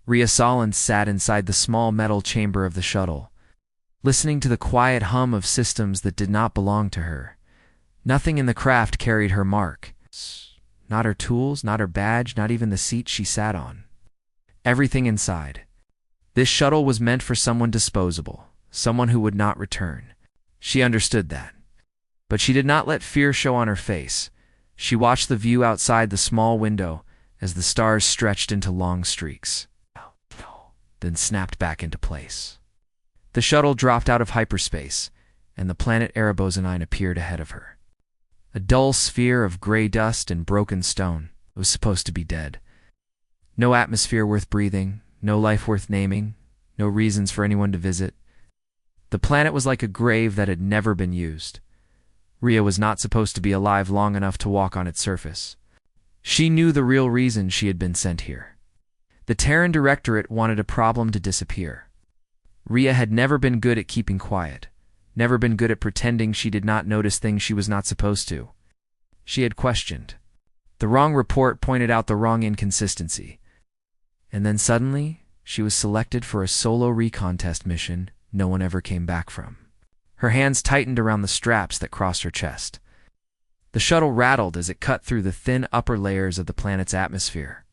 Rhea Solins sat inside the small metal chamber of the shuttle, listening to the quiet hum of systems that did not belong to her. Nothing in the craft carried her mark. Not her tools, not her badge, not even the seat she sat on. Everything inside. This shuttle was meant for someone disposable, someone who would not return. She understood that. But she did not let fear show on her face. She watched the view outside the small window as the stars stretched into long streaks, then snapped back into place. The shuttle dropped out of hyperspace, and the planet Erebos appeared ahead of her. A dull sphere of gray dust and broken stone. It was supposed to be dead. No atmosphere worth breathing, no life worth naming, no reasons for anyone to visit. The planet was like a grave that had never been used. Rhea was not supposed to be alive long enough to walk on its surface. She knew the real reason she had been sent here. The Terran Directorate wanted a problem to disappear. Rhea had never been good at keeping quiet, never been good at pretending she did not notice things she was not supposed to. She had questioned. The wrong report pointed out the wrong inconsistency. And then suddenly, she was selected for a solo recon test mission no one ever came back from. Her hands tightened around the straps that crossed her chest. The shuttle rattled as it cut through the thin upper layers of the planet's atmosphere.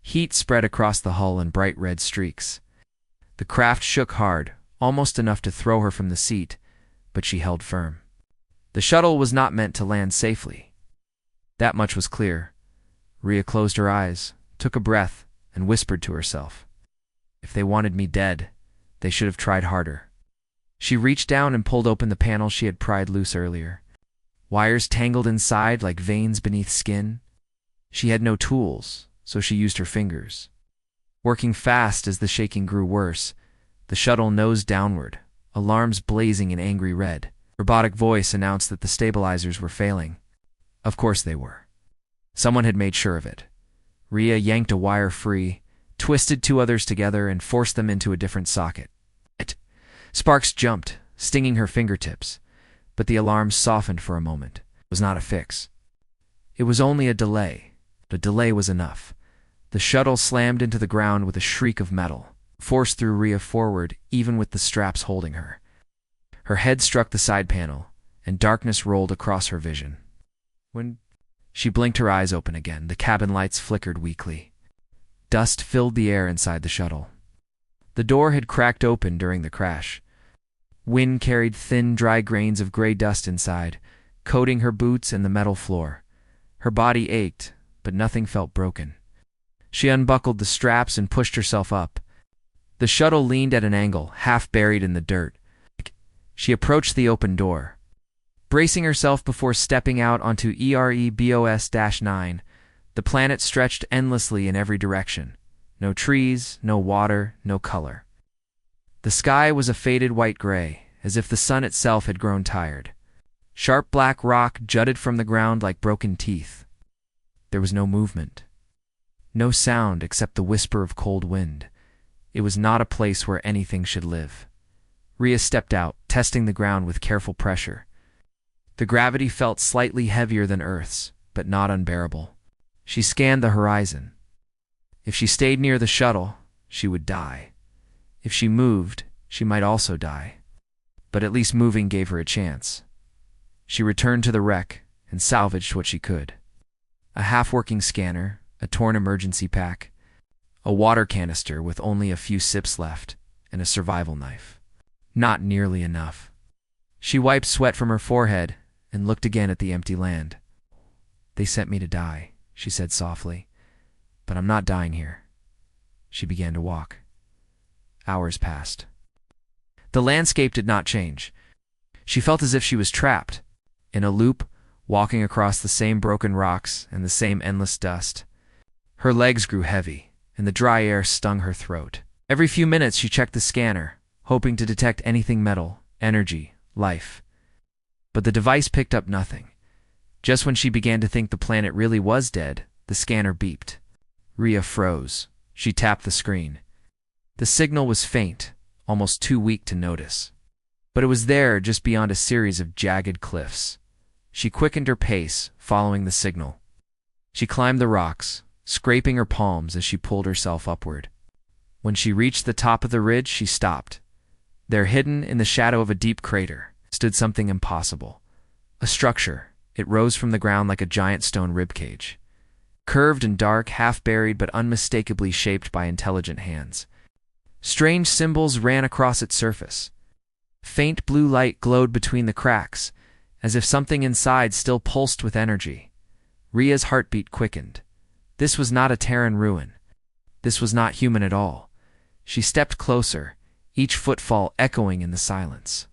Heat spread across the hull in bright red streaks. The craft shook hard, almost enough to throw her from the seat, but she held firm. The shuttle was not meant to land safely. That much was clear. Rhea closed her eyes, took a breath, and whispered to herself, "If they wanted me dead, they should have tried harder." She reached down and pulled open the panel she had pried loose earlier. Wires tangled inside like veins beneath skin. She had no tools, so she used her fingers. Working fast as the shaking grew worse, the shuttle nosed downward, alarms blazing in angry red. Robotic voice announced that the stabilizers were failing. Of course they were. Someone had made sure of it. Rhea yanked a wire free, twisted two others together, and forced them into a different socket. Sparks jumped, stinging her fingertips, but the alarm softened for a moment. It was not a fix. It was only a delay. The delay was enough. The shuttle slammed into the ground with a shriek of metal, forced through Rhea forward, even with the straps holding her. Her head struck the side panel, and darkness rolled across her vision. When she blinked her eyes open again, the cabin lights flickered weakly. Dust filled the air inside the shuttle. The door had cracked open during the crash. Wind carried thin, dry grains of gray dust inside, coating her boots and the metal floor. Her body ached, but nothing felt broken. She unbuckled the straps and pushed herself up. The shuttle leaned at an angle, half buried in the dirt. She approached the open door. Bracing herself before stepping out onto Erebos-9, the planet stretched endlessly in every direction. No trees, no water, no color. The sky was a faded white-gray, as if the sun itself had grown tired. Sharp black rock jutted from the ground like broken teeth. There was no movement. No sound except the whisper of cold wind. It was not a place where anything should live. Rhea stepped out, testing the ground with careful pressure. The gravity felt slightly heavier than Earth's, but not unbearable. She scanned the horizon. If she stayed near the shuttle, she would die. If she moved, she might also die. But at least moving gave her a chance. She returned to the wreck and salvaged what she could. A half-working scanner, a torn emergency pack, a water canister with only a few sips left, and a survival knife. Not nearly enough. She wiped sweat from her forehead and looked again at the empty land. "They sent me to die," she said softly. "But I'm not dying here." She began to walk. Hours passed. The landscape did not change. She felt as if she was trapped, in a loop, walking across the same broken rocks and the same endless dust. Her legs grew heavy, and the dry air stung her throat. Every few minutes she checked the scanner, hoping to detect anything metal, energy, life. But the device picked up nothing. Just when she began to think the planet really was dead, the scanner beeped. Rhea froze. She tapped the screen. The signal was faint, almost too weak to notice. But it was there just beyond a series of jagged cliffs. She quickened her pace, following the signal. She climbed the rocks, scraping her palms as she pulled herself upward. When she reached the top of the ridge, she stopped. There, hidden in the shadow of a deep crater, stood something impossible. A structure. It rose from the ground like a giant stone ribcage. Curved and dark, half-buried but unmistakably shaped by intelligent hands. Strange symbols ran across its surface. Faint blue light glowed between the cracks, as if something inside still pulsed with energy. Ria's heartbeat quickened. This was not a Terran ruin. This was not human at all. She stepped closer, each footfall echoing in the silence.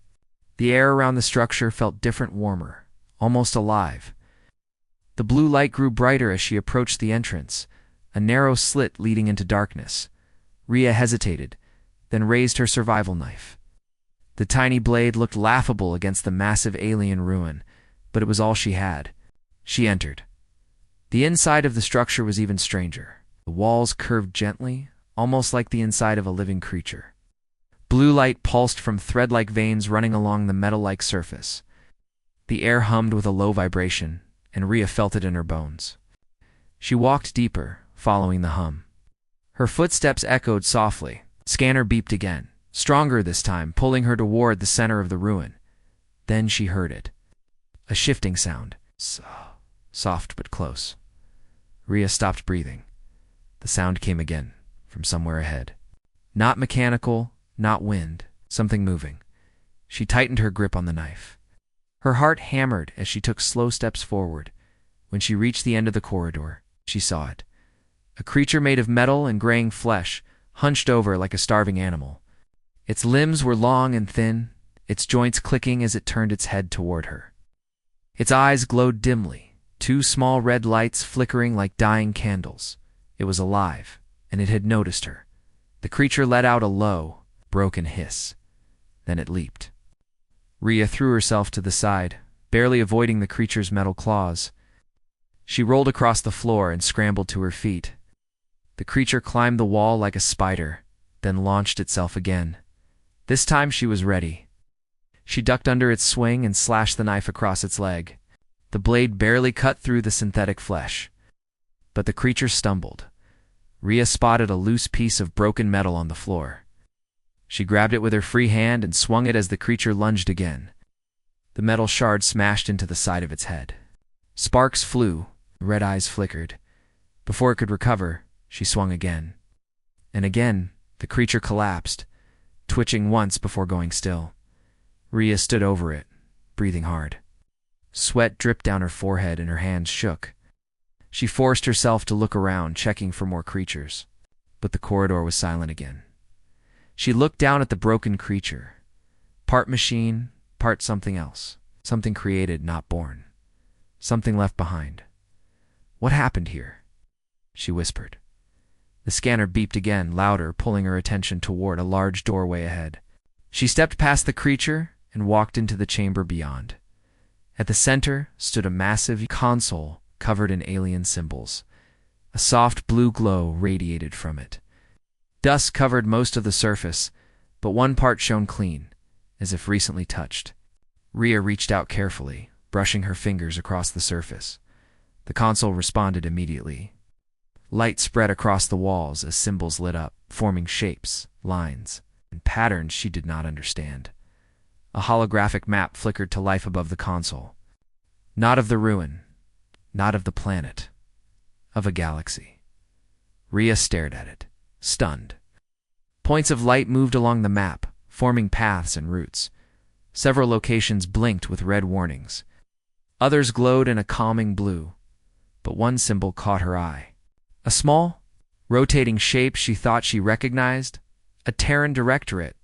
The air around the structure felt different, warmer, almost alive. The blue light grew brighter as she approached the entrance, a narrow slit leading into darkness. Ria hesitated, then raised her survival knife. The tiny blade looked laughable against the massive alien ruin, but it was all she had. She entered. The inside of the structure was even stranger. The walls curved gently, almost like the inside of a living creature. Blue light pulsed from thread-like veins running along the metal-like surface. The air hummed with a low vibration, and Ria felt it in her bones. She walked deeper, following the hum. Her footsteps echoed softly. Scanner beeped again, stronger this time, pulling her toward the center of the ruin. Then she heard it. A shifting sound. Soft but close. Ria stopped breathing. The sound came again, from somewhere ahead. Not mechanical, not wind, something moving. She tightened her grip on the knife. Her heart hammered as she took slow steps forward. When she reached the end of the corridor, she saw it. A creature made of metal and graying flesh, hunched over like a starving animal. Its limbs were long and thin, its joints clicking as it turned its head toward her. Its eyes glowed dimly, two small red lights flickering like dying candles. It was alive, and it had noticed her. The creature let out a low, broken hiss. Then it leaped. Ria threw herself to the side, barely avoiding the creature's metal claws. She rolled across the floor and scrambled to her feet. The creature climbed the wall like a spider, then launched itself again. This time she was ready. She ducked under its swing and slashed the knife across its leg. The blade barely cut through the synthetic flesh. But the creature stumbled. Ria spotted a loose piece of broken metal on the floor. She grabbed it with her free hand and swung it as the creature lunged again. The metal shard smashed into the side of its head. Sparks flew, red eyes flickered. Before it could recover, she swung again. And again, the creature collapsed, twitching once before going still. Ria stood over it, breathing hard. Sweat dripped down her forehead and her hands shook. She forced herself to look around, checking for more creatures. But the corridor was silent again. She looked down at the broken creature. Part machine, part something else. Something created, not born. Something left behind. What happened here? She whispered. The scanner beeped again, louder, pulling her attention toward a large doorway ahead. She stepped past the creature and walked into the chamber beyond. At the center stood a massive console covered in alien symbols. A soft blue glow radiated from it. Dust covered most of the surface, but one part shone clean, as if recently touched. Ria reached out carefully, brushing her fingers across the surface. The console responded immediately. Light spread across the walls as symbols lit up, forming shapes, lines, and patterns she did not understand. A holographic map flickered to life above the console. Not of the ruin, not of the planet, of a galaxy. Ria stared at it, stunned. Points of light moved along the map, forming paths and routes. Several locations blinked with red warnings. Others glowed in a calming blue, but one symbol caught her eye. A small, rotating shape she thought she recognized, a Terran directorate.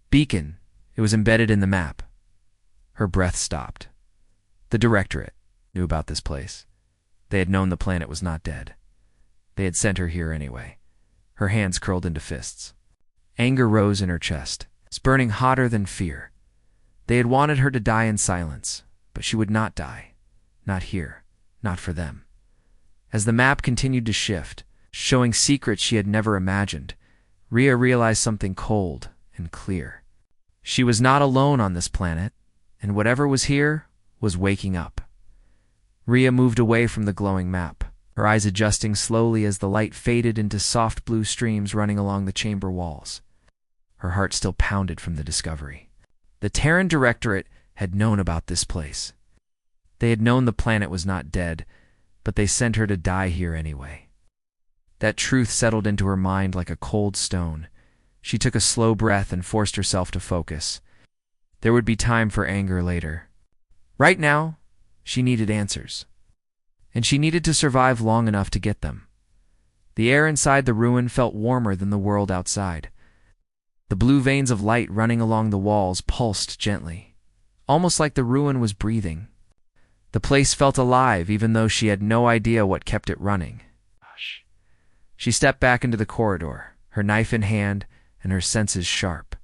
Beacon, it was embedded in the map. Her breath stopped. The directorate knew about this place. They had known the planet was not dead. They had sent her here anyway. Her hands curled into fists. Anger rose in her chest, burning hotter than fear. They had wanted her to die in silence, but she would not die. Not here, not for them. As the map continued to shift, showing secrets she had never imagined, Ria realized something cold and clear. She was not alone on this planet, and whatever was here was waking up. Ria moved away from the glowing map, her eyes adjusting slowly as the light faded into soft blue streams running along the chamber walls. Her heart still pounded from the discovery. The Terran Directorate had known about this place. They had known the planet was not dead, but they sent her to die here anyway. That truth settled into her mind like a cold stone. She took a slow breath and forced herself to focus. There would be time for anger later. Right now, she needed answers. And she needed to survive long enough to get them. The air inside the ruin felt warmer than the world outside. The blue veins of light running along the walls pulsed gently, almost like the ruin was breathing. The place felt alive even though she had no idea what kept it running. Hush. She stepped back into the corridor, her knife in hand and her senses sharp.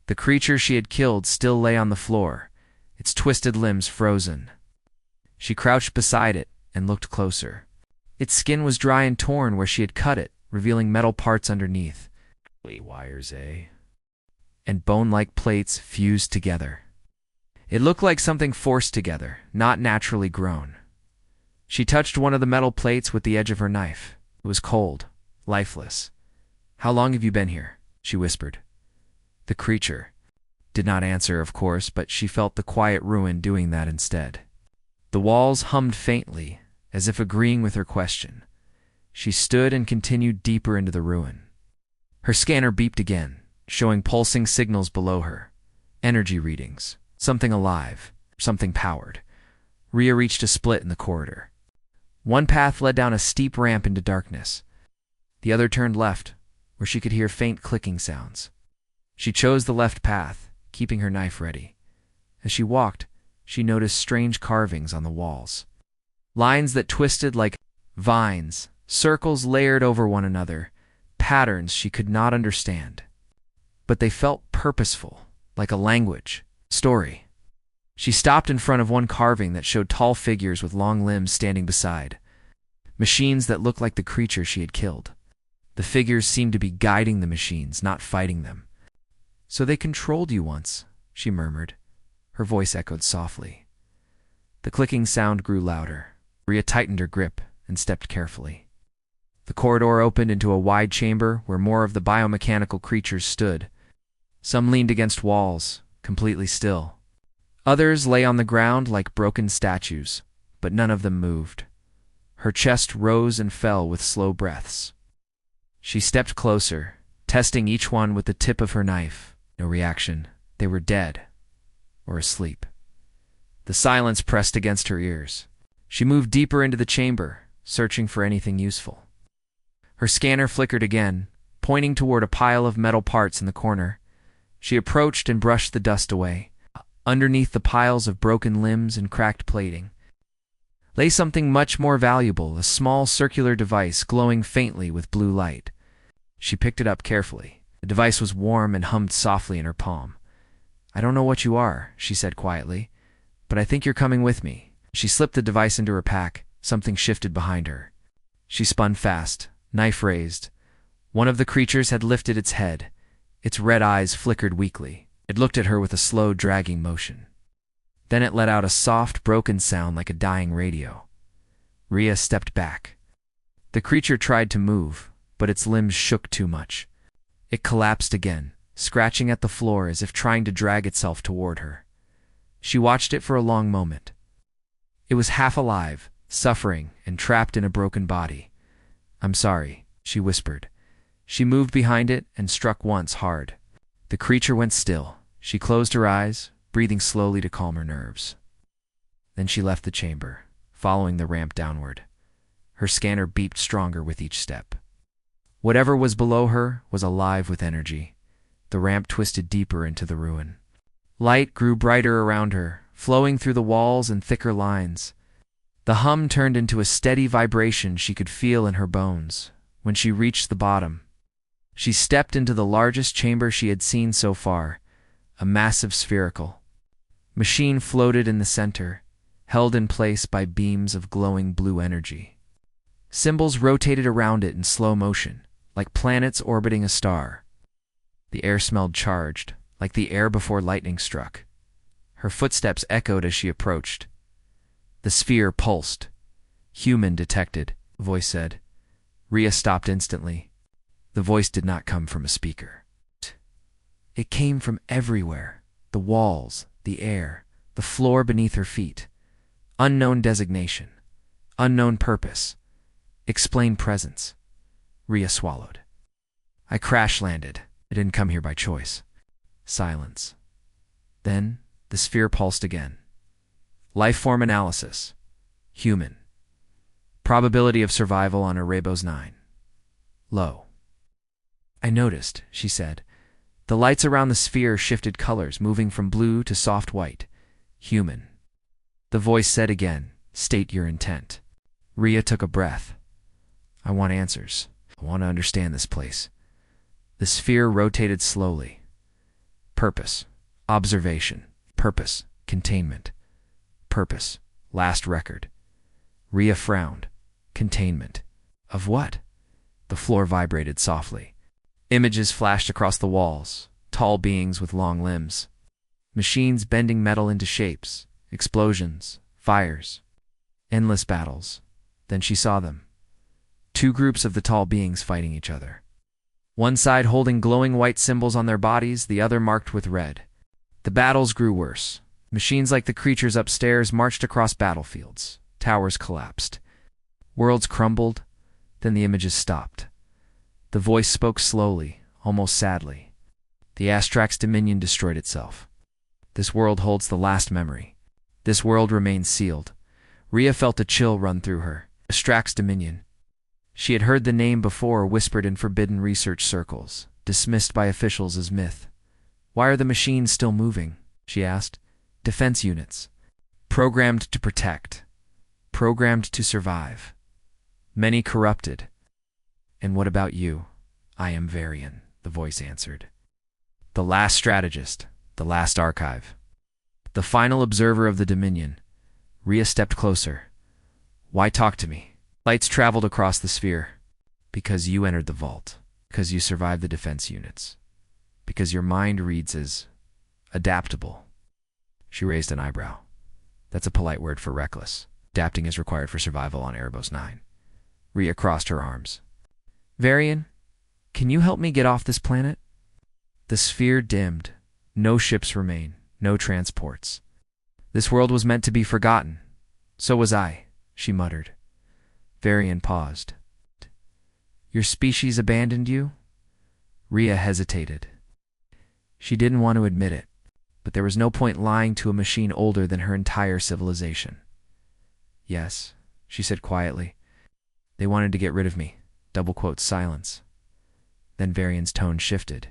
The creature she had killed still lay on the floor, its twisted limbs frozen. She crouched beside it and looked closer. Its skin was dry and torn where she had cut it, revealing metal parts underneath. Wires, eh? And bone-like plates fused together. It looked like something forced together, not naturally grown. She touched one of the metal plates with the edge of her knife. It was cold, lifeless. "How long have you been here?" she whispered. The creature did not answer, of course, but she felt the quiet ruin doing that instead. The walls hummed faintly, as if agreeing with her question. She stood and continued deeper into the ruin. Her scanner beeped again, showing pulsing signals below her. Energy readings. Something alive. Something powered. Rhea reached a split in the corridor. One path led down a steep ramp into darkness. The other turned left, where she could hear faint clicking sounds. She chose the left path, keeping her knife ready. As she walked, she noticed strange carvings on the walls. Lines that twisted like vines, circles layered over one another, patterns she could not understand. But they felt purposeful, like a language, story. She stopped in front of one carving that showed tall figures with long limbs standing beside. Machines that looked like the creature she had killed. The figures seemed to be guiding the machines, not fighting them. "So they controlled you once," she murmured. Her voice echoed softly. The clicking sound grew louder. Rhea tightened her grip and stepped carefully. The corridor opened into a wide chamber where more of the biomechanical creatures stood. Some leaned against walls, completely still. Others lay on the ground like broken statues, but none of them moved. Her chest rose and fell with slow breaths. She stepped closer, testing each one with the tip of her knife. No reaction. They were dead. Or asleep. The silence pressed against her ears. She moved deeper into the chamber, searching for anything useful. Her scanner flickered again, pointing toward a pile of metal parts in the corner. She approached and brushed the dust away. Underneath the piles of broken limbs and cracked plating lay something much more valuable, a small circular device glowing faintly with blue light. She picked it up carefully. The device was warm and hummed softly in her palm. "I don't know what you are," she said quietly, "but I think you're coming with me." She slipped the device into her pack. Something shifted behind her. She spun fast, knife raised. One of the creatures had lifted its head. Its red eyes flickered weakly. It looked at her with a slow, dragging motion. Then it let out a soft, broken sound like a dying radio. Rhea stepped back. The creature tried to move, but its limbs shook too much. It collapsed again, scratching at the floor as if trying to drag itself toward her. She watched it for a long moment. It was half alive, suffering, and trapped in a broken body. "I'm sorry," she whispered. She moved behind it and struck once hard. The creature went still. She closed her eyes, breathing slowly to calm her nerves. Then she left the chamber, following the ramp downward. Her scanner beeped stronger with each step. Whatever was below her was alive with energy. The ramp twisted deeper into the ruin. Light grew brighter around her, flowing through the walls in thicker lines. The hum turned into a steady vibration she could feel in her bones. When she reached the bottom, she stepped into the largest chamber she had seen so far, a massive spherical machine floated in the center, held in place by beams of glowing blue energy. Symbols rotated around it in slow motion, like planets orbiting a star. The air smelled charged, like the air before lightning struck. Her footsteps echoed as she approached. The sphere pulsed. Human detected. the voice said. Rhea stopped instantly. The voice did not come from a speaker. It came from everywhere. The walls, the air, the floor beneath her feet. Unknown designation. Unknown purpose. Explained presence. Rhea swallowed. I crash-landed. I didn't come here by choice. Silence. Then, the sphere pulsed again. Life form analysis. Human. Probability of survival on Erebos 9. Low. I noticed, she said. The lights around the sphere shifted colors, moving from blue to soft white. Human. The voice said again, state your intent. Rhea took a breath. I want answers. I want to understand this place. The sphere rotated slowly. Purpose. Observation. Purpose. Containment. Purpose. Last record. Rhea frowned. Containment. Of what? The floor vibrated softly. Images flashed across the walls, tall beings with long limbs. Machines bending metal into shapes, explosions, fires. Endless battles. Then she saw them. Two groups of the tall beings fighting each other. One side holding glowing white symbols on their bodies, the other marked with red. The battles grew worse. Machines like the creatures upstairs marched across battlefields. Towers collapsed. Worlds crumbled, then the images stopped. The voice spoke slowly, almost sadly. The Astrax Dominion destroyed itself. This world holds the last memory. This world remains sealed. Rhea felt a chill run through her. Astrax Dominion. She had heard the name before, whispered in forbidden research circles, dismissed by officials as myth. Why are the machines still moving? She asked. Defense units. Programmed to protect. Programmed to survive. Many corrupted. And what about you? I am Varian, the voice answered. The last strategist, the last archive. The final observer of the Dominion. Rhea stepped closer. Why talk to me? Lights traveled across the sphere. Because you entered the vault. Because you survived the defense units. Because your mind reads as adaptable. She raised an eyebrow. That's a polite word for reckless. Adapting is required for survival on Erebos 9. Rhea crossed her arms. Varian, can you help me get off this planet? The sphere dimmed. No ships remain. No transports. This world was meant to be forgotten. So was I, she muttered. Varian paused. Your species abandoned you? Rhea hesitated. She didn't want to admit it, but there was no point lying to a machine older than her entire civilization. Yes, she said quietly. They wanted to get rid of me. Double quote silence. Then Varian's tone shifted.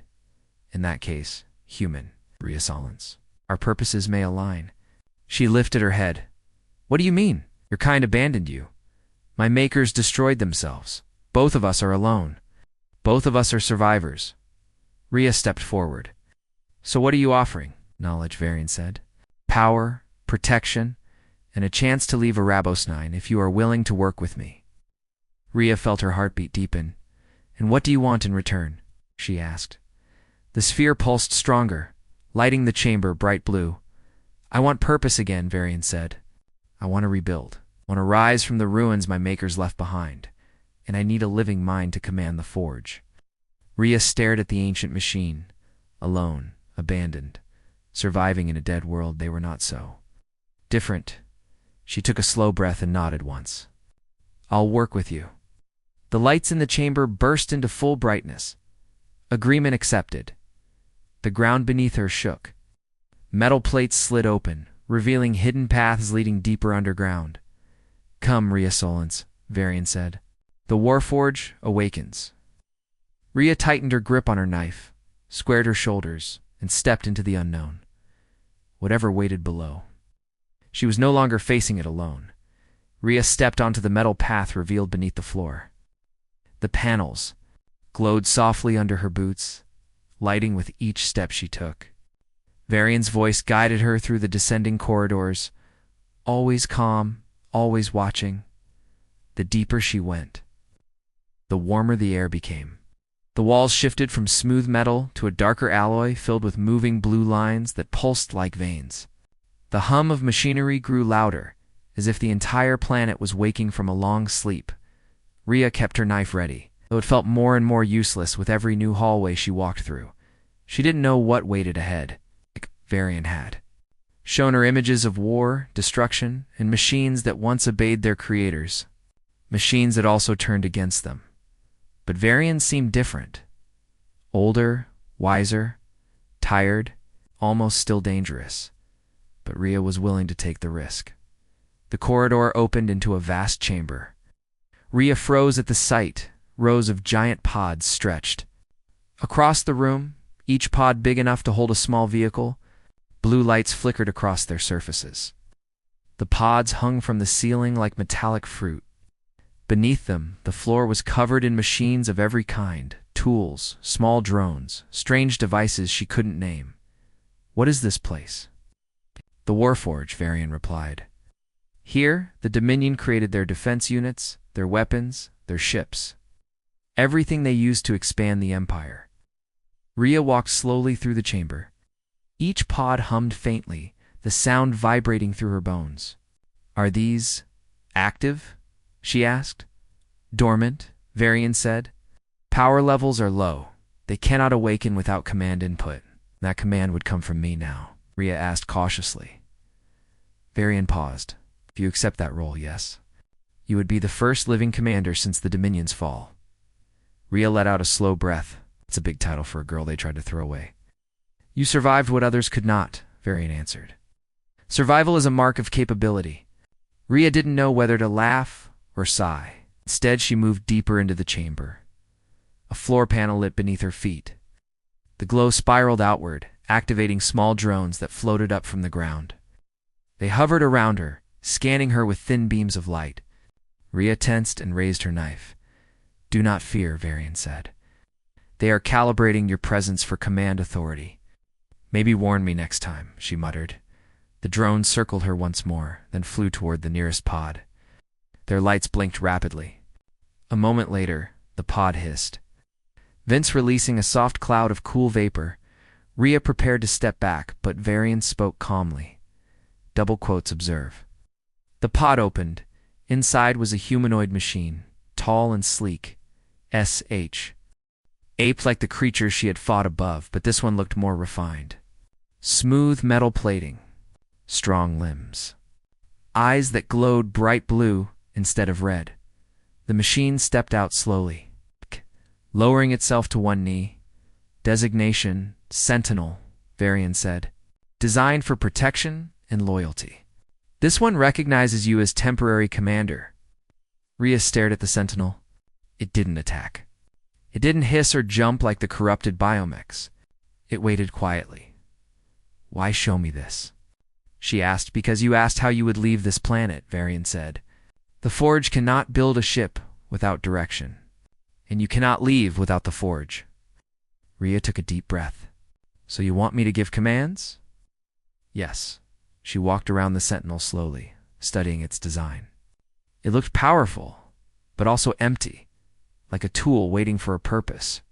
In that case, human, Rhea Solens. Our purposes may align. She lifted her head. What do you mean? Your kind abandoned you. My makers destroyed themselves. Both of us are alone. Both of us are survivors. Rhea stepped forward. So what are you offering? Knowledge, Varian said. Power, protection, and a chance to leave Erebos 9 if you are willing to work with me. Rhea felt her heartbeat deepen. And what do you want in return? She asked. The sphere pulsed stronger, lighting the chamber bright blue. I want purpose again, Varian said. I want to rebuild. I want to rise from the ruins my makers left behind. And I need a living mind to command the forge. Rhea stared at the ancient machine. Alone, abandoned, surviving in a dead world. They were not so. Different. She took a slow breath and nodded once. I'll work with you. The lights in the chamber burst into full brightness. Agreement accepted. The ground beneath her shook. Metal plates slid open, revealing hidden paths leading deeper underground. Come, Rhea Solens, Varian said. The Warforge awakens. Rhea tightened her grip on her knife, squared her shoulders, and stepped into the unknown. Whatever waited below. She was no longer facing it alone. Rhea stepped onto the metal path revealed beneath the floor. The panels glowed softly under her boots, lighting with each step she took. Varian's voice guided her through the descending corridors, always calm, always watching. The deeper she went, the warmer the air became. The walls shifted from smooth metal to a darker alloy filled with moving blue lines that pulsed like veins. The hum of machinery grew louder, as if the entire planet was waking from a long sleep, Rhea kept her knife ready, though it felt more and more useless with every new hallway she walked through. She didn't know what waited ahead, like Varian had. Shown her images of war, destruction, and machines that once obeyed their creators. Machines that also turned against them. But Varian seemed different. Older, wiser, tired, almost still dangerous. But Rhea was willing to take the risk. The corridor opened into a vast chamber. Rhea froze at the sight, rows of giant pods stretched. Across the room, each pod big enough to hold a small vehicle, blue lights flickered across their surfaces. The pods hung from the ceiling like metallic fruit. Beneath them, the floor was covered in machines of every kind, tools, small drones, strange devices she couldn't name. "What is this place?" "The Warforge," Varian replied. Here, the Dominion created their defense units, their weapons, their ships. Everything they used to expand the Empire. Rhea walked slowly through the chamber. Each pod hummed faintly, the sound vibrating through her bones. "Are these active?" she asked. "Dormant," Varian said. "Power levels are low. They cannot awaken without command input." "That command would come from me now," Rhea asked cautiously. Varian paused. "If you accept that role, yes. You would be the first living commander since the Dominion's fall." Rhea let out a slow breath. It's a big title for a girl they tried to throw away. "You survived what others could not," Varian answered. "Survival is a mark of capability." Rhea didn't know whether to laugh or sigh. Instead, she moved deeper into the chamber. A floor panel lit beneath her feet. The glow spiraled outward, activating small drones that floated up from the ground. They hovered around her, scanning her with thin beams of light. Rhea tensed and raised her knife. "Do not fear," Varian said. "They are calibrating your presence for command authority." "Maybe warn me next time," she muttered. The drones circled her once more, then flew toward the nearest pod. Their lights blinked rapidly. A moment later, the pod hissed. Thence releasing a soft cloud of cool vapor, Rhea prepared to step back, but Varian spoke calmly. Double quotes observe. The pod opened. Inside was a humanoid machine, tall and sleek. SH. Aped like the creatures she had fought above, but this one looked more refined. Smooth metal plating. Strong limbs. Eyes that glowed bright blue instead of red. The machine stepped out slowly, lowering itself to one knee. "Designation, Sentinel," Varian said. "Designed for protection and loyalty. This one recognizes you as temporary commander." Rhea stared at the Sentinel. It didn't attack. It didn't hiss or jump like the corrupted biomechs. It waited quietly. "Why show me this?" she asked. "Because you asked how you would leave this planet," Varian said. "The Forge cannot build a ship without direction. And you cannot leave without the Forge." Rhea took a deep breath. "So you want me to give commands?" "Yes." She walked around the Sentinel slowly, studying its design. It looked powerful, but also empty, like a tool waiting for a purpose.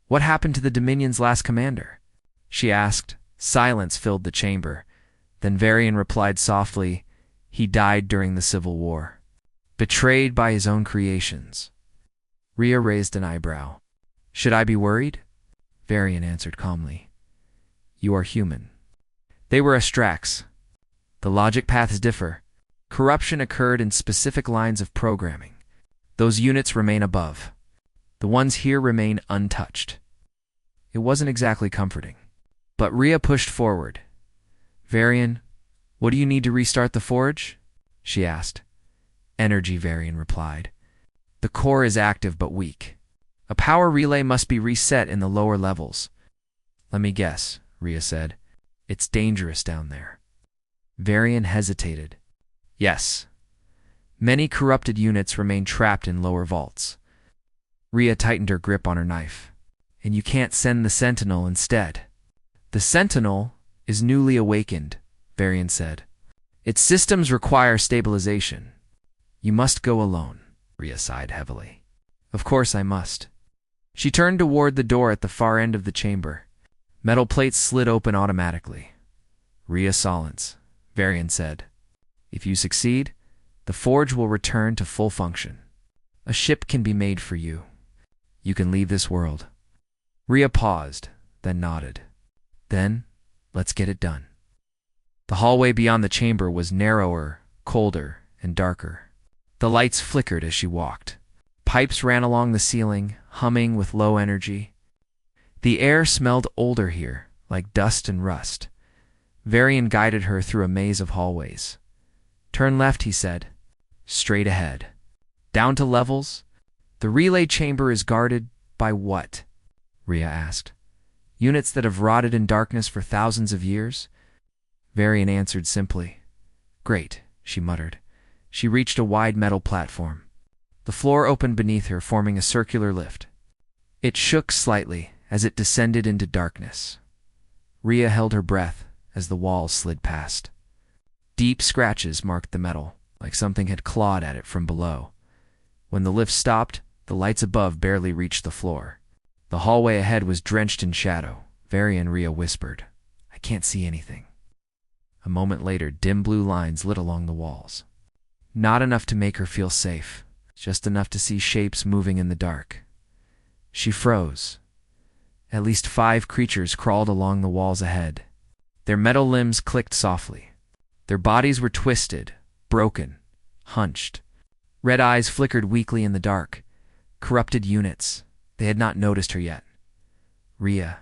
"What happened to the Dominion's last commander?" she asked. Silence filled the chamber. Then Varian replied softly, "He died during the Civil War. Betrayed by his own creations." Rhea raised an eyebrow. "Should I be worried?" Varian answered calmly. "You are human." They were Astrax. The logic paths differ. Corruption occurred in specific lines of programming. Those units remain above. The ones here remain untouched. It wasn't exactly comforting. But Rhea pushed forward. "Varian, what do you need to restart the Forge?" she asked. "Energy," Varian replied. "The core is active but weak. A power relay must be reset in the lower levels." "Let me guess," Rhea said. "It's dangerous down there." Varian hesitated. "Yes. Many corrupted units remain trapped in lower vaults." Rhea tightened her grip on her knife. "And you can't send the Sentinel instead?" "The Sentinel is newly awakened," Varian said. "Its systems require stabilization. You must go alone." Rhea sighed heavily. "Of course I must." She turned toward the door at the far end of the chamber. Metal plates slid open automatically. "Rhea Solence," Varian said. "If you succeed, the Forge will return to full function." A ship can be made for you. You can leave this world. Rhea paused, then nodded. Then, let's get it done. The hallway beyond the chamber was narrower, colder, and darker. The lights flickered as she walked. Pipes ran along the ceiling, humming with low energy. The air smelled older here, like dust and rust. Varian guided her through a maze of hallways. Turn left, he said. Straight ahead. Down to levels? The relay chamber is guarded by what? Rhea asked. Units that have rotted in darkness for thousands of years? Varian answered simply. Great, she muttered. She reached a wide metal platform. The floor opened beneath her, forming a circular lift. It shook slightly as it descended into darkness. Rhea held her breath as the walls slid past. Deep scratches marked the metal, like something had clawed at it from below. When the lift stopped, the lights above barely reached the floor. The hallway ahead was drenched in shadow. Varian, Rhea whispered, I can't see anything. A moment later, dim blue lines lit along the walls. Not enough to make her feel safe, just enough to see shapes moving in the dark. She froze. At least 5 creatures crawled along the walls ahead. Their metal limbs clicked softly. Their bodies were twisted, broken, hunched. Red eyes flickered weakly in the dark. Corrupted units. They had not noticed her yet. Rhea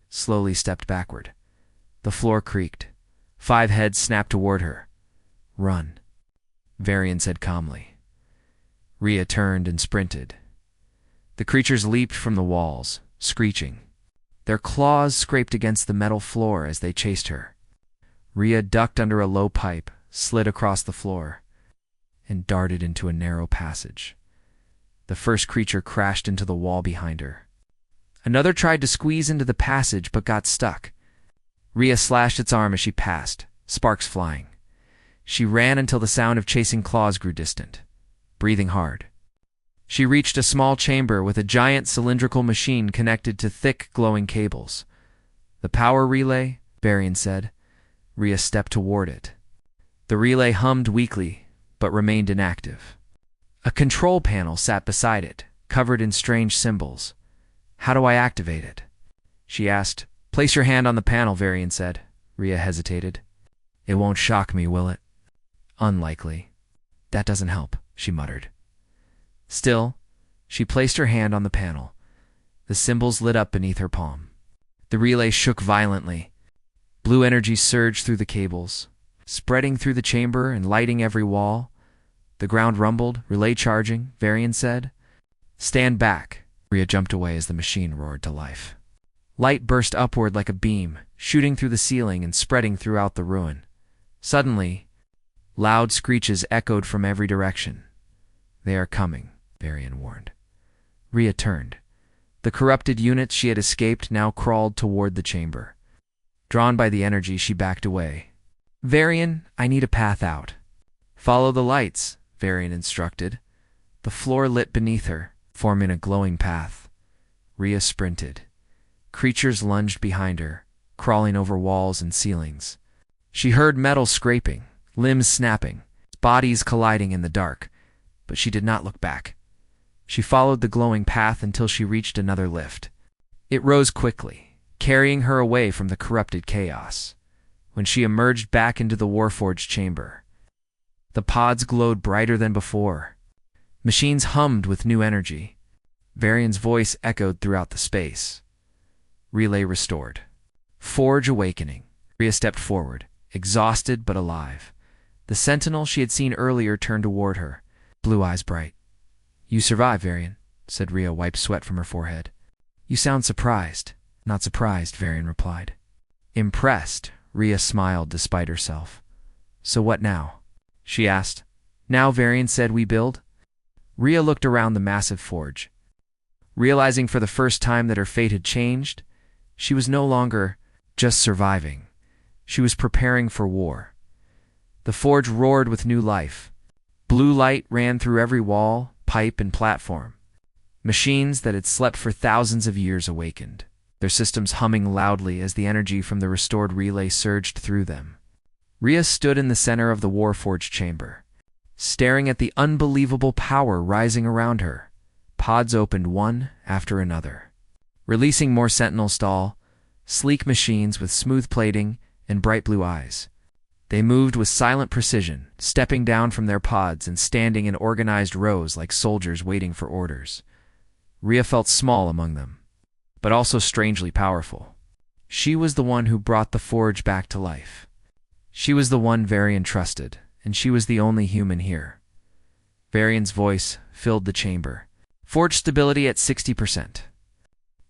slowly stepped backward. The floor creaked. 5 heads snapped toward her. Run, Varian said calmly. Rhea turned and sprinted. The creatures leaped from the walls, screeching. Their claws scraped against the metal floor as they chased her. Rhea ducked under a low pipe, slid across the floor, and darted into a narrow passage. The first creature crashed into the wall behind her. Another tried to squeeze into the passage but got stuck. Rhea slashed its arm as she passed, sparks flying. She ran until the sound of chasing claws grew distant, breathing hard. She reached a small chamber with a giant cylindrical machine connected to thick, glowing cables. The power relay, Varian said. Rhea stepped toward it. The relay hummed weakly, but remained inactive. A control panel sat beside it, covered in strange symbols. How do I activate it? She asked. Place your hand on the panel, Varian said. Rhea hesitated. It won't shock me, will it? Unlikely. That doesn't help, she muttered. Still, she placed her hand on the panel. The symbols lit up beneath her palm. The relay shook violently. Blue energy surged through the cables, spreading through the chamber and lighting every wall. The ground rumbled. Relay charging, Varian said. Stand back. Rhea jumped away as the machine roared to life. Light burst upward like a beam, shooting through the ceiling and spreading throughout the ruin. Suddenly, loud screeches echoed from every direction. They are coming, Varian warned. Rhea turned. The corrupted units she had escaped now crawled toward the chamber. Drawn by the energy, she backed away. Varian, I need a path out. Follow the lights, Varian instructed. The floor lit beneath her, forming a glowing path. Rhea sprinted. Creatures lunged behind her, crawling over walls and ceilings. She heard metal scraping, limbs snapping, bodies colliding in the dark, but she did not look back. She followed the glowing path until she reached another lift. It rose quickly, carrying her away from the corrupted chaos. When she emerged back into the Warforged chamber, the pods glowed brighter than before. Machines hummed with new energy. Varian's voice echoed throughout the space. Relay restored. Forge awakening. Rhea stepped forward, exhausted but alive. The sentinel she had seen earlier turned toward her, blue eyes bright. You survived, Varian, said Rhea, wiped sweat from her forehead. You sound surprised. Not surprised, Varian replied. Impressed, Rhea smiled despite herself. So what now? She asked. Now, Varian said, we build? Rhea looked around the massive forge. Realizing for the first time that her fate had changed, she was no longer just surviving. She was preparing for war. The forge roared with new life. Blue light ran through every wall, pipe, and platform. Machines that had slept for thousands of years awakened, their systems humming loudly as the energy from the restored relay surged through them. Rhea stood in the center of the Warforged chamber. staring at the unbelievable power rising around her. Pods opened one after another, releasing more sentinel stall, sleek machines with smooth plating and bright blue eyes. They moved with silent precision, stepping down from their pods and standing in organized rows like soldiers waiting for orders. Rhea felt small among them, but also strangely powerful. She was the one who brought the forge back to life. She was the one Varian trusted, and she was the only human here. Varian's voice filled the chamber. Forge stability at 60%.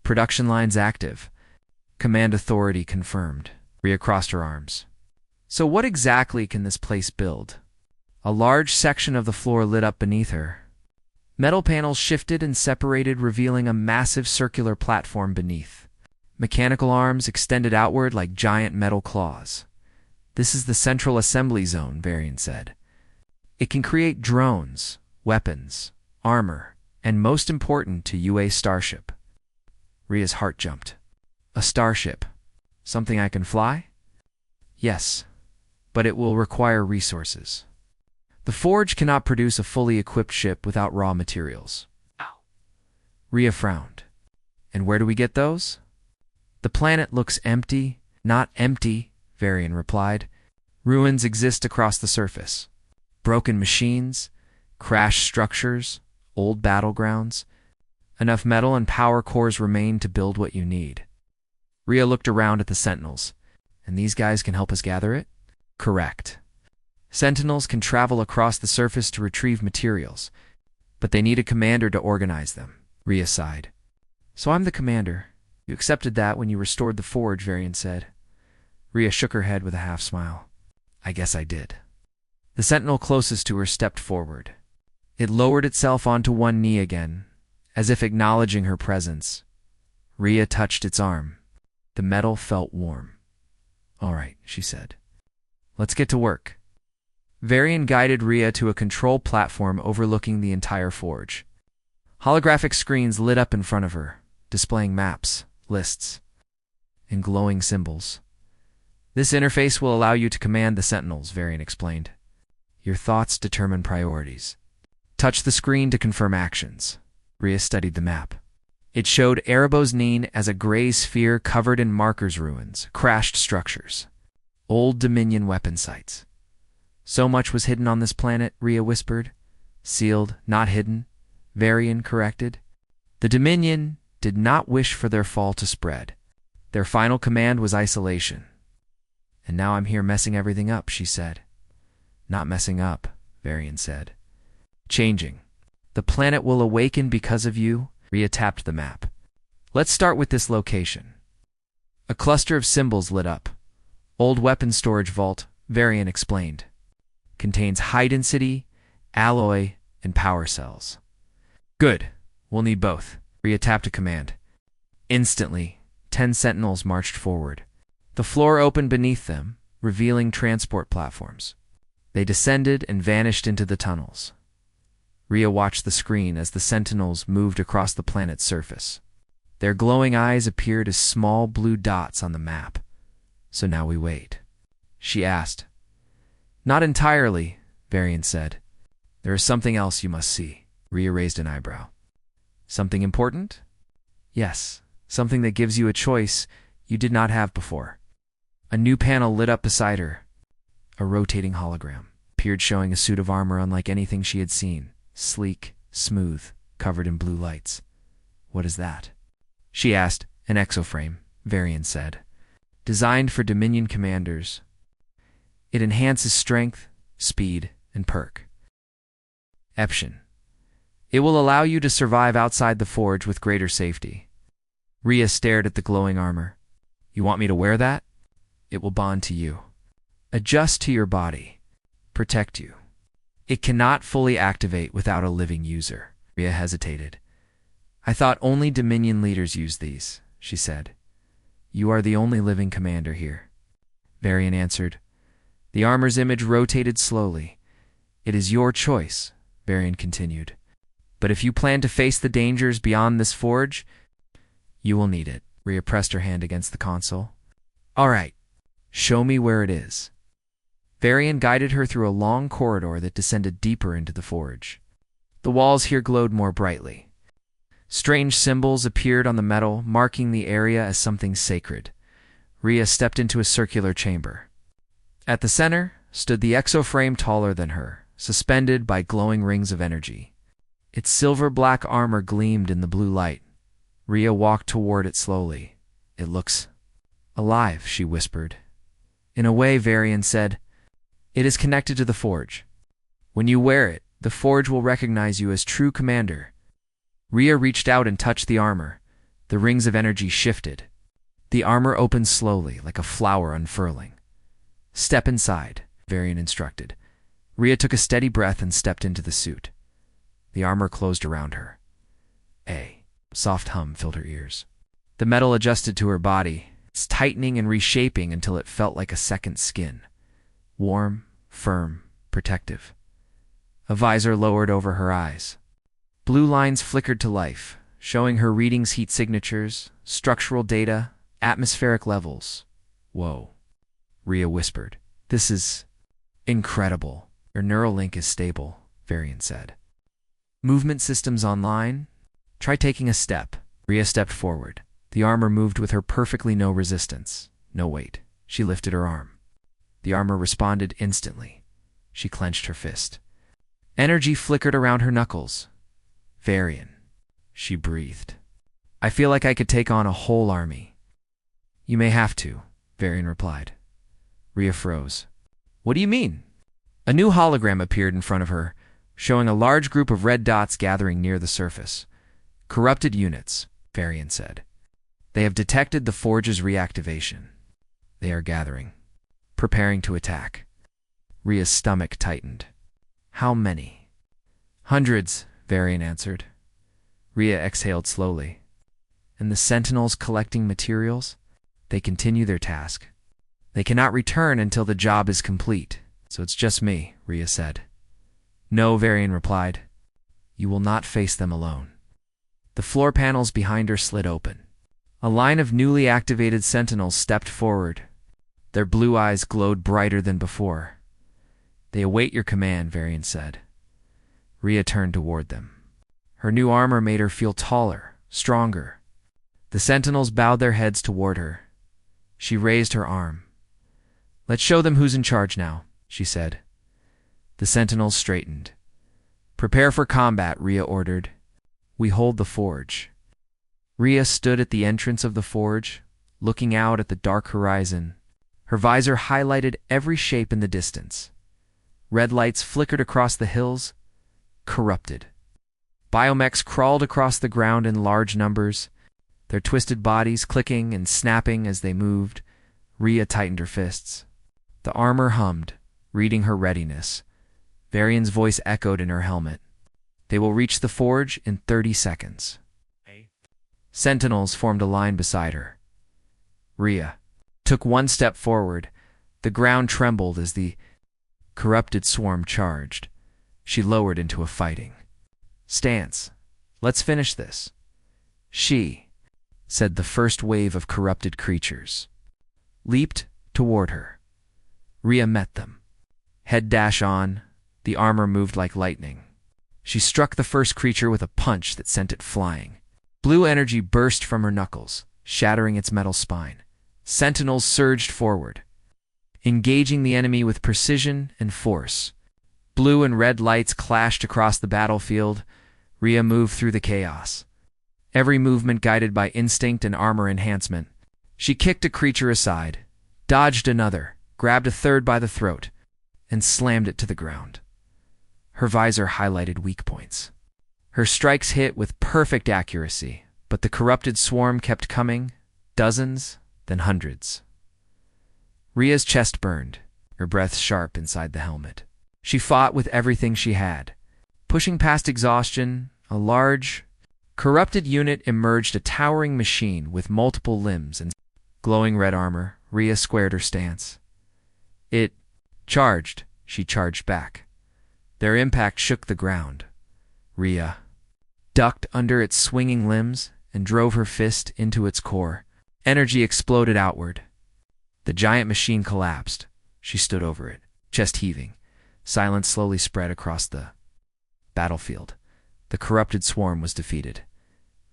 Production lines active. Command authority confirmed. Rhea crossed her arms. So what exactly can this place build? A large section of the floor lit up beneath her. Metal panels shifted and separated, revealing a massive circular platform beneath. Mechanical arms extended outward like giant metal claws. This is the central assembly zone, Varian said. It can create drones, weapons, armor, and most important to UA starship. Rhea's heart jumped. A starship? Something I can fly? Yes, but it will require resources. The forge cannot produce a fully equipped ship without raw materials. Ow. Rhea frowned. And where do we get those? The planet looks empty. Not empty, Varian replied. Ruins exist across the surface. Broken machines, crashed structures, old battlegrounds. Enough metal and power cores remain to build what you need. Rhea looked around at the sentinels. And these guys can help us gather it? Correct. Sentinels can travel across the surface to retrieve materials, but they need a commander to organize them. Rhea sighed. So I'm the commander. You accepted that when you restored the forge, Varian said. Rhea shook her head with a half smile. I guess I did. The sentinel closest to her stepped forward. It lowered itself onto one knee again, as if acknowledging her presence. Rhea touched its arm. The metal felt warm. All right, she said. Let's get to work. Varian guided Rhea to a control platform overlooking the entire forge. Holographic screens lit up in front of her, displaying maps, lists, and glowing symbols. This interface will allow you to command the sentinels, Varian explained. Your thoughts determine priorities. Touch the screen to confirm actions. Rhea studied the map. It showed Erebos Neen as a gray sphere covered in markers ruins, crashed structures, old Dominion weapon sites. So much was hidden on this planet, Rhea whispered. Sealed, not hidden, Varian corrected. The Dominion did not wish for their fall to spread. Their final command was isolation. And now I'm here messing everything up, she said. Not messing up, Varian said. Changing. The planet will awaken because of you. Rhea tapped the map. Let's start with this location. A cluster of symbols lit up. Old weapon storage vault, Varian explained. Contains high density, alloy, and power cells. Good. We'll need both. Rhea tapped a command. Instantly, 10 sentinels marched forward. The floor opened beneath them, revealing transport platforms. They descended and vanished into the tunnels. Rhea watched the screen as the sentinels moved across the planet's surface. Their glowing eyes appeared as small blue dots on the map. So now we wait. She asked. Not entirely, Varian said. There is something else you must see. Rhea raised an eyebrow. Something important? Yes, something that gives you a choice you did not have before. A new panel lit up beside her. A rotating hologram appeared, showing a suit of armor unlike anything she had seen. Sleek, smooth, covered in blue lights. What is that? She asked. An exoframe, Varian said. Designed for Dominion commanders. It enhances strength, speed, and perk. Option. It will allow you to survive outside the forge with greater safety. Rhea stared at the glowing armor. You want me to wear that? It will bond to you. Adjust to your body. Protect you. It cannot fully activate without a living user. Rhea hesitated. I thought only Dominion leaders use these, she said. You are the only living commander here. Varian answered. The armor's image rotated slowly. It is your choice, Varian continued. But if you plan to face the dangers beyond this forge, you will need it. Rhea pressed her hand against the console. All right, show me where it is. Varian guided her through a long corridor that descended deeper into the forge. The walls here glowed more brightly. Strange symbols appeared on the metal, marking the area as something sacred. Rhea stepped into a circular chamber. At the center stood the exoframe taller than her, suspended by glowing rings of energy. Its silver-black armor gleamed in the blue light. Rhea walked toward it slowly. "It looks alive," she whispered. "In a way," Varian said. "It is connected to the forge. When you wear it, the forge will recognize you as true commander." Rhea reached out and touched the armor. The rings of energy shifted. The armor opened slowly, like a flower unfurling. "Step inside," Varian instructed. Rhea took a steady breath and stepped into the suit. The armor closed around her. A soft hum filled her ears. The metal adjusted to her body, its tightening and reshaping until it felt like a second skin. Warm, firm, protective. A visor lowered over her eyes. Blue lines flickered to life, showing her readings, heat signatures, structural data, atmospheric levels. "Whoa," Rhea whispered. "This is incredible." "Your neural link is stable," Varian said. "Movement systems online? Try taking a step." Rhea stepped forward. The armor moved with her perfectly, no resistance, no weight. She lifted her arm. The armor responded instantly. She clenched her fist. Energy flickered around her knuckles. "Varian," she breathed. "I feel like I could take on a whole army." "You may have to," Varian replied. Rhea froze. "What do you mean?" A new hologram appeared in front of her, showing a large group of red dots gathering near the surface. "Corrupted units," Varian said. "They have detected the forge's reactivation. They are gathering, preparing to attack." Rhea's stomach tightened. "How many?" "Hundreds," Varian answered. Rhea exhaled slowly. "And the Sentinels collecting materials? They continue their task. They cannot return until the job is complete, so it's just me," Rhea said. "No," Varian replied. "You will not face them alone." The floor panels behind her slid open. A line of newly activated Sentinels stepped forward. Their blue eyes glowed brighter than before. "They await your command," Varian said. Rhea turned toward them. Her new armor made her feel taller, stronger. The Sentinels bowed their heads toward her. She raised her arm. "Let's show them who's in charge now," she said. The Sentinels straightened. "Prepare for combat," Rhea ordered. "We hold the forge." Rhea stood at the entrance of the forge, looking out at the dark horizon. Her visor highlighted every shape in the distance. Red lights flickered across the hills. Corrupted. Biomechs crawled across the ground in large numbers, their twisted bodies clicking and snapping as they moved. Rhea tightened her fists. The armor hummed, reading her readiness. Varian's voice echoed in her helmet. "They will reach the forge in 30 seconds. Sentinels formed a line beside her. Rhea took one step forward. The ground trembled as the corrupted swarm charged. She lowered into a fighting stance. "Let's finish this." She said the first wave of corrupted creatures leaped toward her. Rhea met them. Head dash on, the armor moved like lightning. She struck the first creature with a punch that sent it flying. Blue energy burst from her knuckles, shattering its metal spine. Sentinels surged forward, engaging the enemy with precision and force. Blue and red lights clashed across the battlefield. Rhea moved through the chaos, every movement guided by instinct and armor enhancement. She kicked a creature aside, dodged another, grabbed a third by the throat, and slammed it to the ground. Her visor highlighted weak points. Her strikes hit with perfect accuracy, but the corrupted swarm kept coming, dozens, then hundreds. Rhea's chest burned, her breath sharp inside the helmet. She fought with everything she had. Pushing past exhaustion, a large, corrupted unit emerged, a towering machine with multiple limbs and glowing red armor. Rhea squared her stance. It charged. She charged back. Their impact shook the ground. Rhea ducked under its swinging limbs and drove her fist into its core. Energy exploded outward. The giant machine collapsed. She stood over it. Chest heaving, silence slowly spread across the battlefield. The corrupted swarm was defeated.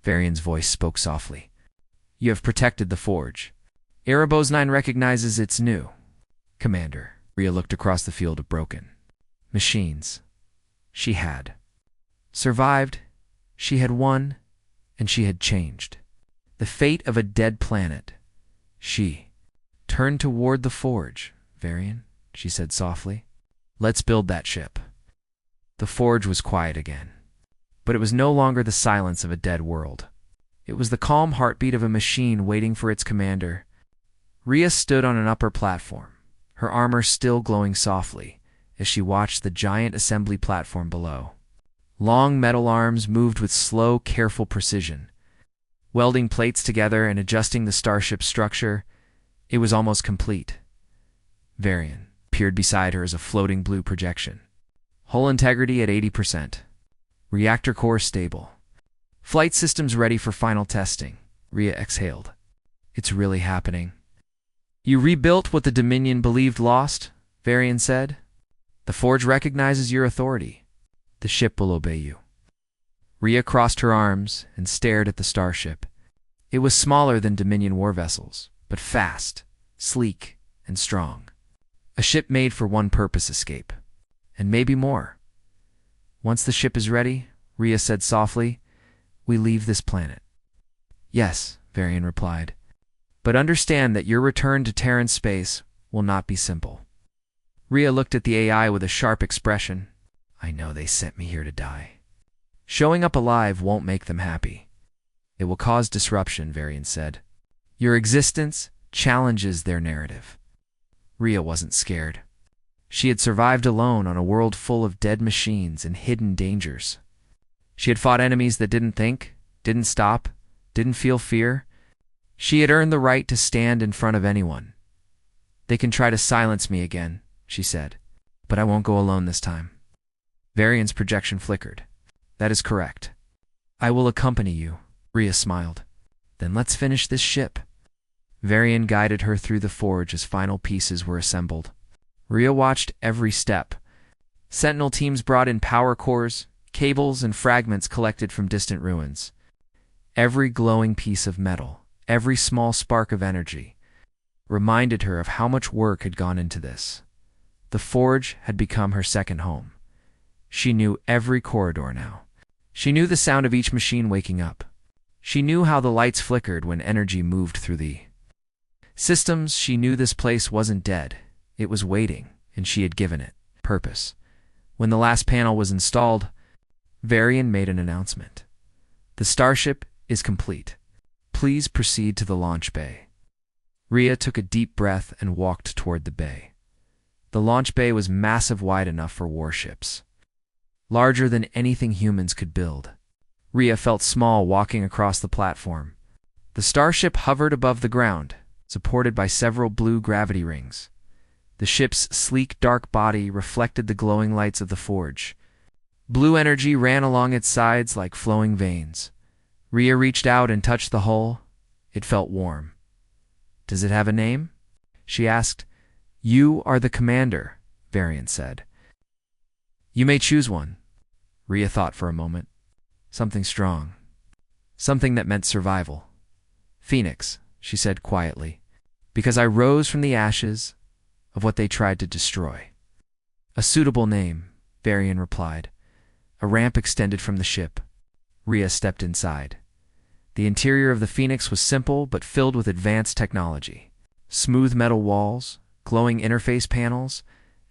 Varian's voice spoke softly. You have protected the forge. Erebos 9 recognizes its new commander. Rhea looked across the field of broken machines. She had survived, she had won, and she had changed the fate of a dead planet. She turned toward the forge. Varian, she said softly, let's build that ship. The forge was quiet again, but it was no longer the silence of a dead world. It was the calm heartbeat of a machine waiting for its commander. Rhea stood on an upper platform, her armor still glowing softly as she watched the giant assembly platform below. Long metal arms moved with slow, careful precision, welding plates together and adjusting the starship's structure. It was almost complete. Varian peered beside her as a floating blue projection. Hull integrity at 80%. Reactor core stable. Flight systems ready for final testing. Rhea exhaled. It's really happening. You rebuilt what the Dominion believed lost, Varian said. The forge recognizes your authority. The ship will obey you. Rhea crossed her arms and stared at the starship. It was smaller than Dominion war vessels, but fast, sleek, and strong. A ship made for one purpose: escape. And maybe more. Once the ship is ready, Rhea said softly, we leave this planet. Yes, Varian replied. But understand that your return to Terran space will not be simple. Rhea looked at the AI with a sharp expression. I know they sent me here to die. Showing up alive won't make them happy. It will cause disruption, Varian said. Your existence challenges their narrative. Rhea wasn't scared. She had survived alone on a world full of dead machines and hidden dangers. She had fought enemies that didn't think, didn't stop, didn't feel fear. She had earned the right to stand in front of anyone. They can try to silence me again, she said, but I won't go alone this time. Varian's projection flickered. That is correct. I will accompany you, Rhea smiled. Then let's finish this ship. Varian guided her through the forge as final pieces were assembled. Rhea watched every step. Sentinel teams brought in power cores, cables, and fragments collected from distant ruins. Every glowing piece of metal, every small spark of energy, reminded her of how much work had gone into this. The forge had become her second home. She knew every corridor now. She knew the sound of each machine waking up. She knew how the lights flickered when energy moved through the systems. She knew this place wasn't dead. It was waiting, and she had given it purpose. When the last panel was installed, Varian made an announcement. The starship is complete. Please proceed to the launch bay. Rhea took a deep breath and walked toward the bay. The launch bay was massive, wide enough for warships. Larger than anything humans could build. Rhea felt small walking across the platform. The starship hovered above the ground, supported by several blue gravity rings. The ship's sleek, dark body reflected the glowing lights of the forge. Blue energy ran along its sides like flowing veins. Rhea reached out and touched the hull. It felt warm. Does it have a name? She asked. You are the commander, Varian said. You may choose one. Rhea thought for a moment. Something strong. Something that meant survival. Phoenix, she said quietly, because I rose from the ashes of what they tried to destroy. A suitable name, Varian replied. A ramp extended from the ship. Rhea stepped inside. The interior of the Phoenix was simple but filled with advanced technology. Smooth metal walls, glowing interface panels,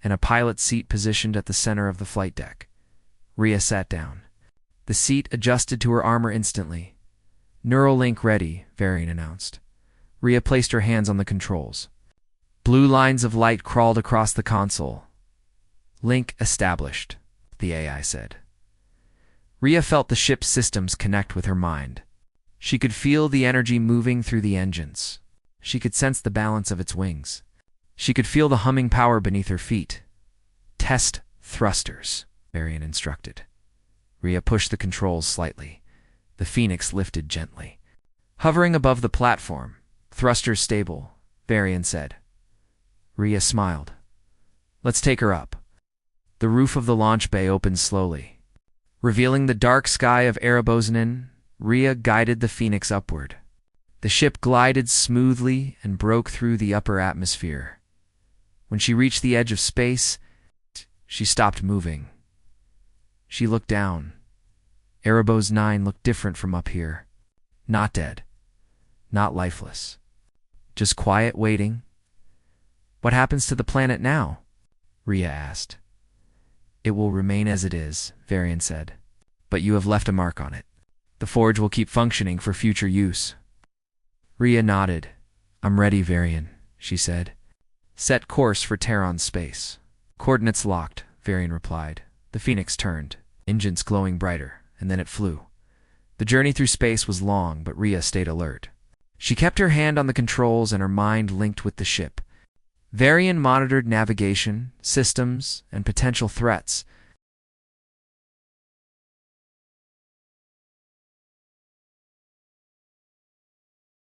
and a pilot seat positioned at the center of the flight deck. Rhea sat down. The seat adjusted to her armor instantly. Neural link ready, Varian announced. Rhea placed her hands on the controls. Blue lines of light crawled across the console. Link established, the AI said. Rhea felt the ship's systems connect with her mind. She could feel the energy moving through the engines. She could sense the balance of its wings. She could feel the humming power beneath her feet. Test thrusters, Varian instructed. Rhea pushed the controls slightly. The Phoenix lifted gently. Hovering above the platform, thrusters stable, Varian said. Rhea smiled. Let's take her up. The roof of the launch bay opened slowly. Revealing the dark sky of Erebosnin, Rhea guided the Phoenix upward. The ship glided smoothly and broke through the upper atmosphere. When she reached the edge of space, she stopped moving. She looked down. Erebos 9 looked different from up here. Not dead. Not lifeless. Just quiet waiting. What happens to the planet now? Rhea asked. It will remain as it is, Varian said. But you have left a mark on it. The forge will keep functioning for future use. Rhea nodded. I'm ready, Varian, she said. Set course for Terran's space. Coordinates locked, Varian replied. The Phoenix turned, engines glowing brighter, and then it flew. The journey through space was long, but Rhea stayed alert. She kept her hand on the controls and her mind linked with the ship. Varian monitored navigation, systems, and potential threats,